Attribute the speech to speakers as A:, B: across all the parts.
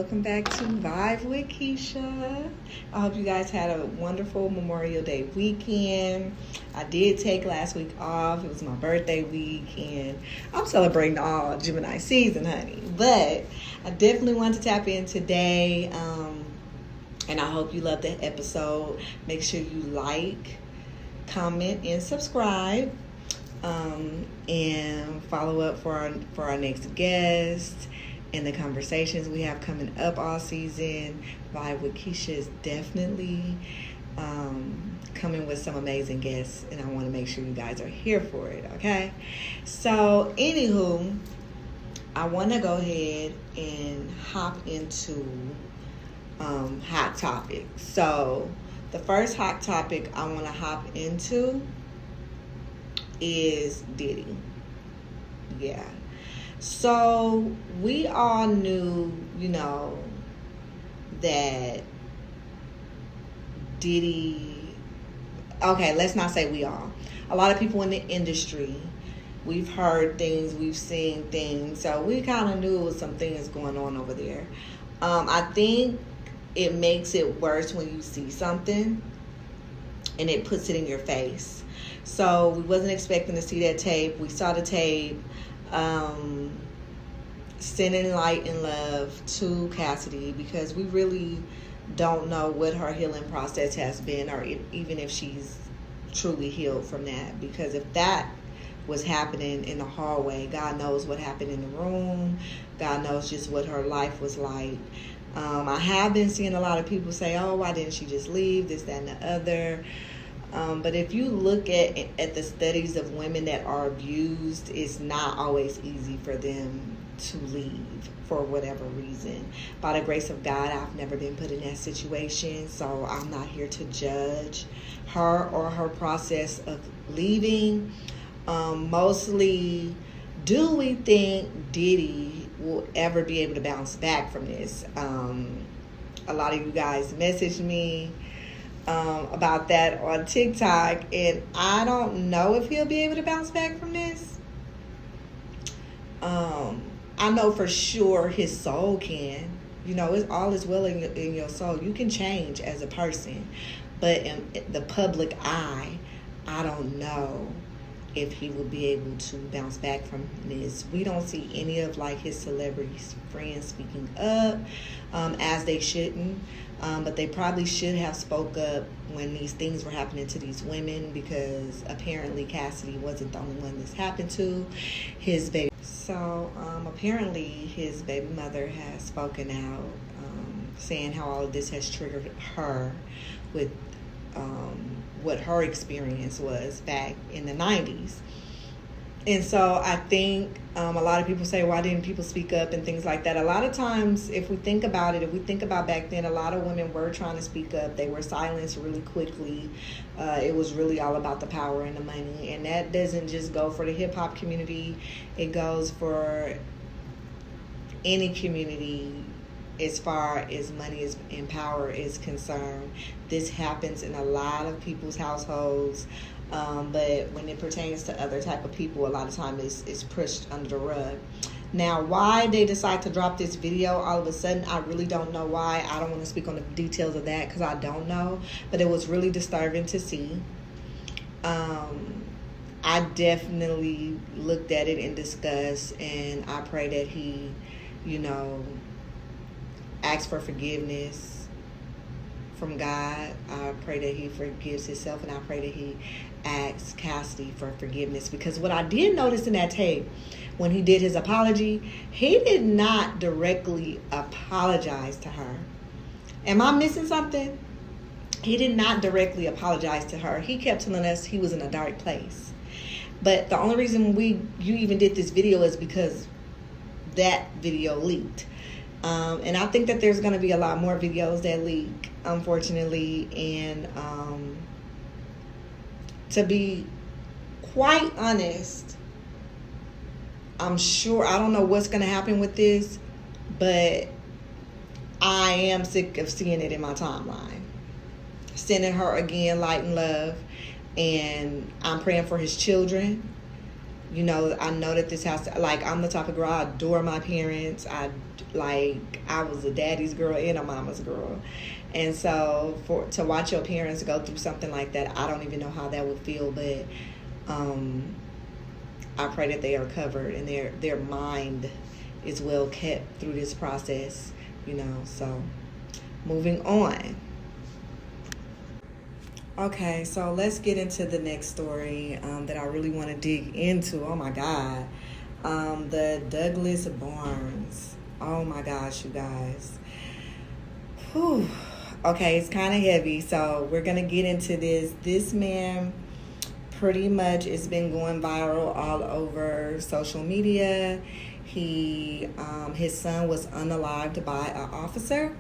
A: welcome back to Vibe with Keisha. I hope you guys had a wonderful Memorial Day weekend. I did take last week off. It was my birthday week, and I'm celebrating all Gemini season, honey. But I definitely wanted to tap in today, and I hope you loved the episode. Make sure you like, comment, and subscribe. And follow up for our next guest and the conversations we have coming up all season. Vibe with Keisha is definitely coming with some amazing guests, and I want to make sure you guys are here for it, okay? So, anywho, I want to go ahead and hop into hot topics. So, the first hot topic I want to hop into is Diddy. Yeah. So we all knew, that Diddy, okay, let's not say we all. A lot of people in the industry, we've heard things, we've seen things, so we kind of knew it was some things going on over there. I think it makes it worse when you see something and it puts it in your face. So we wasn't expecting to see that tape. We saw the tape, sending light and love to Cassidy, because we really don't know what her healing process has been, or even if she's truly healed from that. Because if that was happening in the hallway, God knows what happened in the room. God knows just what her life was like. I have been seeing a lot of people say, oh, why didn't she just leave, this, that, and the other. But if you look at the studies of women that are abused, it's not always easy for them to leave for whatever reason. By the grace of God, I've never been put in that situation, so I'm not here to judge her or her process of leaving. Mostly, do we think Diddy will ever be able to bounce back from this? A lot of you guys messaged me about that on TikTok, and I don't know if he'll be able to bounce back from this. I know for sure his soul can. It's all is well in your soul. You can change as a person, but in the public eye, I don't know if he will be able to bounce back from this. We don't see any of his celebrity friends speaking up, as they shouldn't. But they probably should have spoke up when these things were happening to these women, because apparently Cassidy wasn't the only one this happened to. His baby. So apparently his baby mother has spoken out, saying how all of this has triggered her with what her experience was back in the 90s. And so I think a lot of people say, why didn't people speak up and things like that? A lot of times, if we think about back then, a lot of women were trying to speak up. They were silenced really quickly. It was really all about the power and the money. And that doesn't just go for the hip-hop community. It goes for any community as far as money and power is concerned. This happens in a lot of people's households. But when it pertains to other type of people, a lot of times it's pushed under the rug. Now, why they decide to drop this video all of a sudden, I really don't know why. I don't want to speak on the details of that because I don't know. But it was really disturbing to see. I definitely looked at it and discussed, and I pray that he, asks for forgiveness from God. I pray that he forgives himself, and I pray that he asks Cassidy for forgiveness, because what I did notice in that tape, when he did his apology, he did not directly apologize to her. Am I missing something? He did not directly apologize to her. He kept telling us he was in a dark place. But the only reason you even did this video is because that video leaked. And I think that there's going to be a lot more videos that leak, unfortunately. And to be quite honest, I'm sure, I don't know what's going to happen with this, but I am sick of seeing it in my timeline. Sending her again light and love. And I'm praying for his children. You know, I know that this house, like, I'm the type of girl, I adore my parents. I was a daddy's girl and a mama's girl. And so to watch your parents go through something like that, I don't even know how that would feel, but I pray that they are covered and their mind is well kept through this process, you know. So moving on. Okay, so let's get into the next story that I really want to dig into. Oh my God. The Douglas Barnes. Oh my gosh, you guys. Whew. Okay, it's kind of heavy, so we're going to get into this. This man pretty much has been going viral all over social media. His son was unalived by an officer.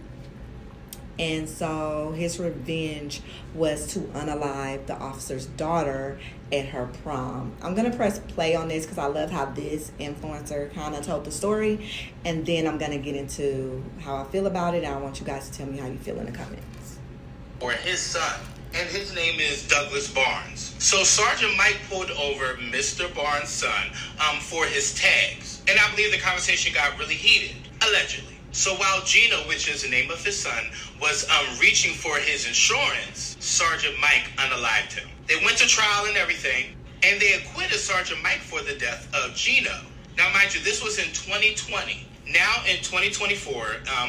A: And so his revenge was to unalive the officer's daughter at her prom. I'm going to press play on this because I love how this influencer kind of told the story. And then I'm going to get into how I feel about it. And I want you guys to tell me how you feel in the comments.
B: Or his son. And his name is Douglas Barnes. So Sergeant Mike pulled over Mr. Barnes' son for his tags. And I believe the conversation got really heated, allegedly. So while Gino, which is the name of his son, was reaching for his insurance, Sergeant Mike unalived him. They went to trial and everything, and they acquitted Sergeant Mike for the death of Gino. Now, mind you, this was in 2020. Now in 2024,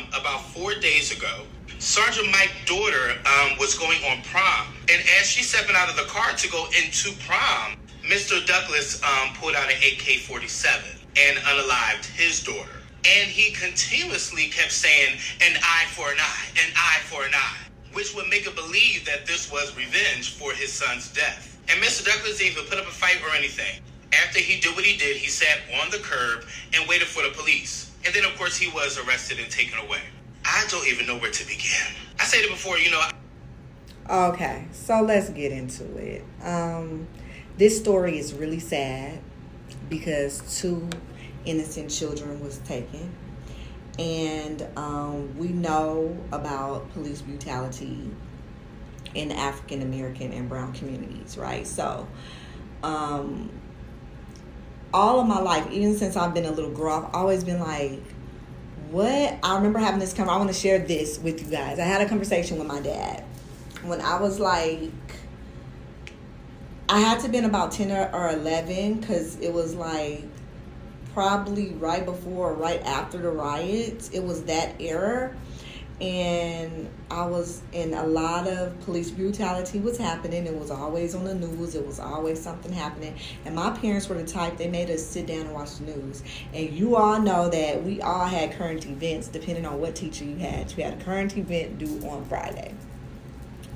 B: about 4 days ago, Sergeant Mike's daughter was going on prom. And as she's stepping out of the car to go into prom, Mr. Douglas pulled out an AK-47 and unalived his daughter. And he continuously kept saying, an eye for an eye, an eye for an eye, which would make it believe that this was revenge for his son's death. And Mr. Douglas didn't even put up a fight or anything. After he did what he did, he sat on the curb and waited for the police. And then, of course, he was arrested and taken away. I don't even know where to begin. I said it before, you know.
A: Okay, so let's get into it. This story is really sad because 2 innocent children was taken, and we know about police brutality in the African American and brown communities, right? So all of my life, even since I've been a little girl, I've always been like, what? I remember having this I want to share this with you guys. I had a conversation with my dad when I was like, I had to been about 10 or 11, because it was like probably right before or right after the riots. It was that era, and I was in a lot of police brutality was happening. It was always on the news. It was always something happening, and my parents were the type, they made us sit down and watch the news. And you all know that we all had current events depending on what teacher you had. You had a current event due on Friday.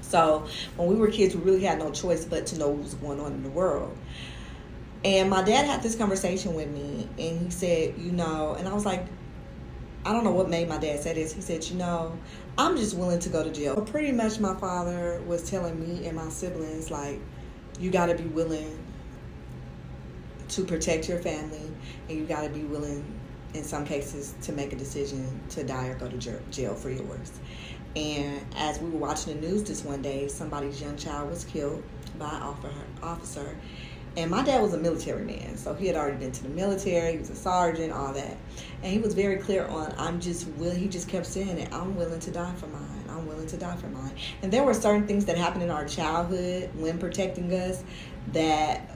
A: So when we were kids, we really had no choice but to know what was going on in the world. And my dad had this conversation with me, and he said, you know, and I was like, I don't know what made my dad say this. He said, you know, I'm just willing to go to jail. But pretty much my father was telling me and my siblings, like, you got to be willing to protect your family, and you got to be willing, in some cases, to make a decision to die or go to jail for yours. And as we were watching the news this one day, somebody's young child was killed by an officer. And my dad was a military man, so he had already been to the military. He was a sergeant, all that. And he was very clear on, he just kept saying it, I'm willing to die for mine. I'm willing to die for mine. And there were certain things that happened in our childhood when protecting us that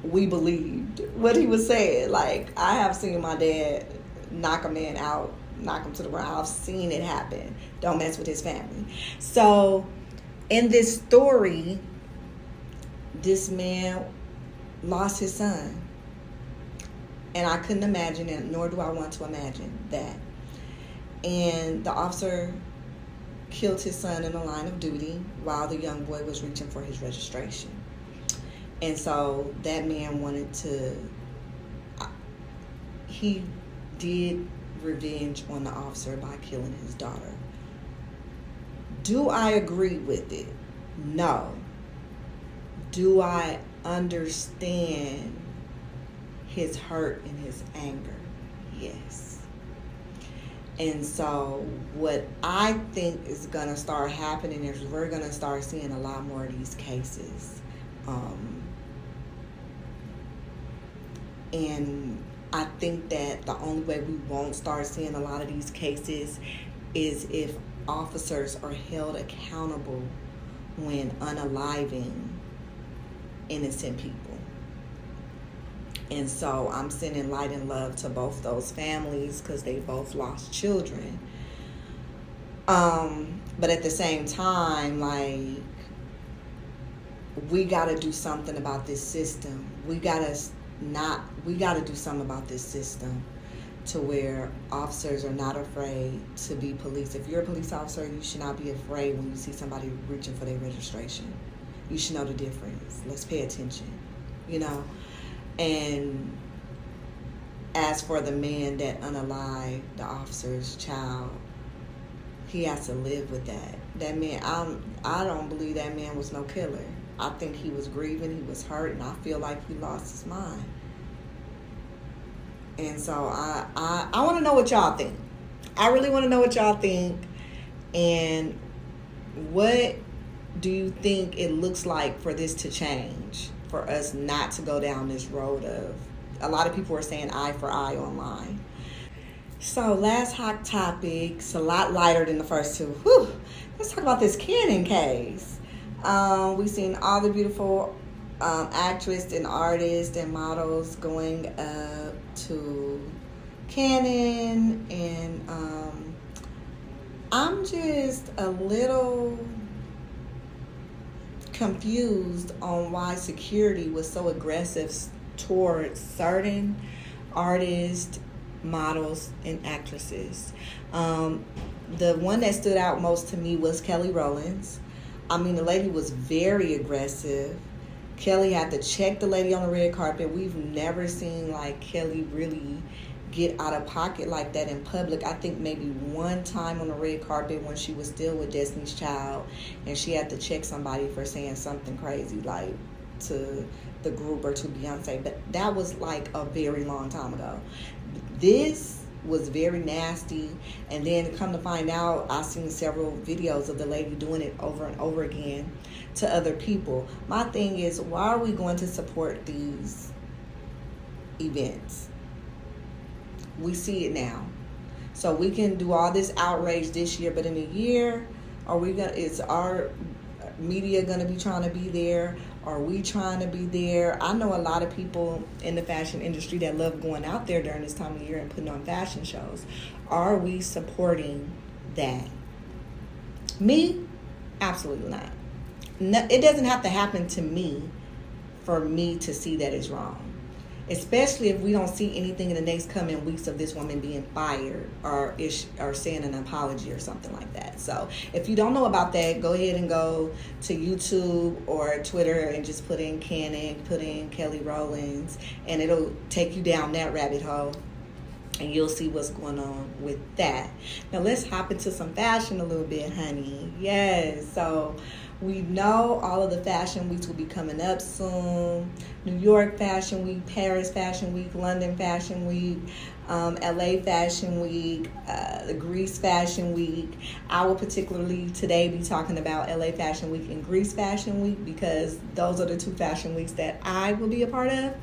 A: we believed what he was saying. Like, I have seen my dad knock a man out, knock him to the ground. I've seen it happen. Don't mess with his family. So in this story, this man lost his son, and I couldn't imagine it, nor do I want to imagine that. And the officer killed his son in the line of duty while the young boy was reaching for his registration. And so that man he did revenge on the officer by killing his daughter. Do I agree with it? No. Do I understand his hurt and his anger? Yes. And so what I think is going to start happening is we're going to start seeing a lot more of these cases. And I think that the only way we won't start seeing a lot of these cases is if officers are held accountable when unaliving innocent people. And so I'm sending light and love to both those families because they both lost children. But at the same time, like, we got to do something about this system. We got to do something about this system to where officers are not afraid to be police. If you're a police officer, you should not be afraid when you see somebody reaching for their registration. You should know the difference. Let's pay attention, you know? And as for the man that unalived the officer's child, he has to live with that. That man, I don't believe that man was no killer. I think he was grieving, he was hurt, and I feel like he lost his mind. And so I want to know what y'all think. I really want to know what y'all think. And what do you think it looks like for this to change? For us not to go down this road of, a lot of people are saying eye for eye online. So last hot topic, it's a lot lighter than the first two. Whew. Let's talk about this Cannon case. We've seen all the beautiful actresses and artists and models going up to Cannon, and I'm just a little confused on why security was so aggressive towards certain artists, models, and actresses. The one that stood out most to me was Kelly Rowland. I mean, the lady was very aggressive. Kelly had to check the lady on the red carpet. We've never seen like Kelly really get out of pocket like that in public. I think maybe one time on the red carpet when she was still with Destiny's Child, and she had to check somebody for saying something crazy like to the group or to Beyonce, but that was like a very long time ago. This was very nasty, and then come to find out, I've seen several videos of the lady doing it over and over again to other people. My thing is, why are we going to support these events? We see it now. So we can do all this outrage this year, but in a year, is our media going to be trying to be there? Are we trying to be there? I know a lot of people in the fashion industry that love going out there during this time of year and putting on fashion shows. Are we supporting that? Me? Absolutely not. No, it doesn't have to happen to me for me to see that it's wrong. Especially if we don't see anything in the next coming weeks of this woman being fired or saying an apology or something like that. So if you don't know about that, go ahead and go to YouTube or Twitter and just put in Cannon, put in Kelly Rowland, and it'll take you down that rabbit hole, and you'll see what's going on with that. Now let's hop into some fashion a little bit, honey. Yes, so we know all of the fashion weeks will be coming up soon. New York Fashion Week, Paris Fashion Week, London Fashion Week, LA Fashion Week, the Greece Fashion Week. I will particularly today be talking about LA Fashion Week and Greece Fashion Week because those are the two fashion weeks that I will be a part of.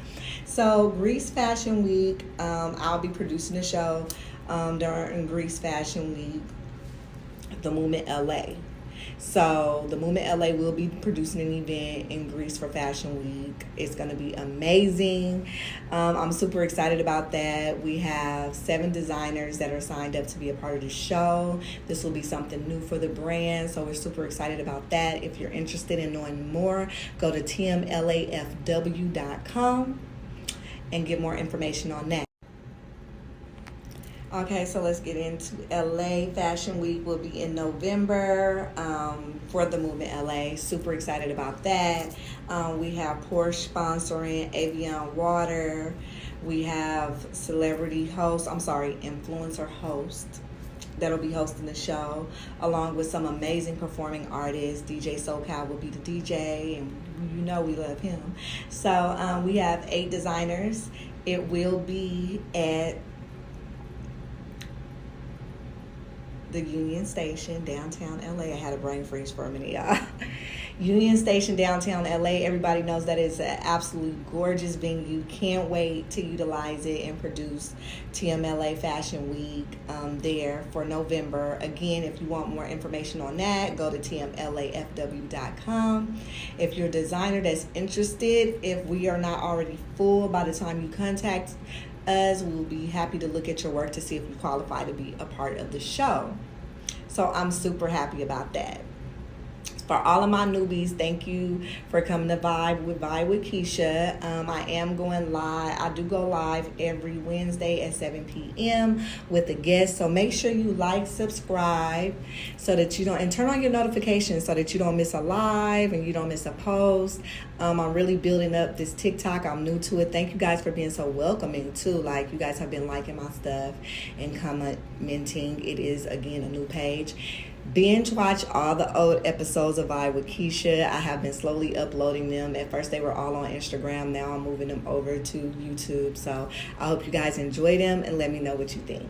A: So Greece Fashion Week, I'll be producing a show during Greece Fashion Week, The Movement LA. So the Movement LA will be producing an event in Greece for Fashion Week. It's going to be amazing. I'm super excited about that. We have 7 designers that are signed up to be a part of the show. This will be something new for the brand, so we're super excited about that. If you're interested in knowing more, go to tmlafw.com and get more information on that. Okay, so let's get into LA Fashion Week. Will be in November for the Movement LA. Super excited about that. We have Porsche sponsoring Avion Water. We have influencer host that'll be hosting the show, along with some amazing performing artists. DJ SoCal will be the DJ, and you know we love him. So we have 8 designers. It will be at the Union Station, downtown LA. I had a brain freeze for a minute, y'all. Union Station, downtown LA. Everybody knows that it's an absolute gorgeous venue. Can't wait to utilize it and produce TMLA Fashion Week there for November. Again, if you want more information on that, go to tmlafw.com. If you're a designer that's interested, if we are not already full by the time you contact us, we will be happy to look at your work to see if you qualify to be a part of the show. So I'm super happy about that. For all of my newbies, thank you for coming to Vibe with Keisha. I am going live. I do go live every Wednesday at 7 p.m. with a guest. So make sure you like, subscribe, so that you don't, and turn on your notifications so that you don't miss a live and you don't miss a post. I'm really building up this TikTok. I'm new to it. Thank you guys for being so welcoming too. Like, you guys have been liking my stuff and commenting. It is, again, a new page. Binge watch all the old episodes of Vibe with Keisha. I have been slowly uploading them. At first they were all on Instagram. Now I'm moving them over to YouTube. So I hope you guys enjoy them and let me know what you think.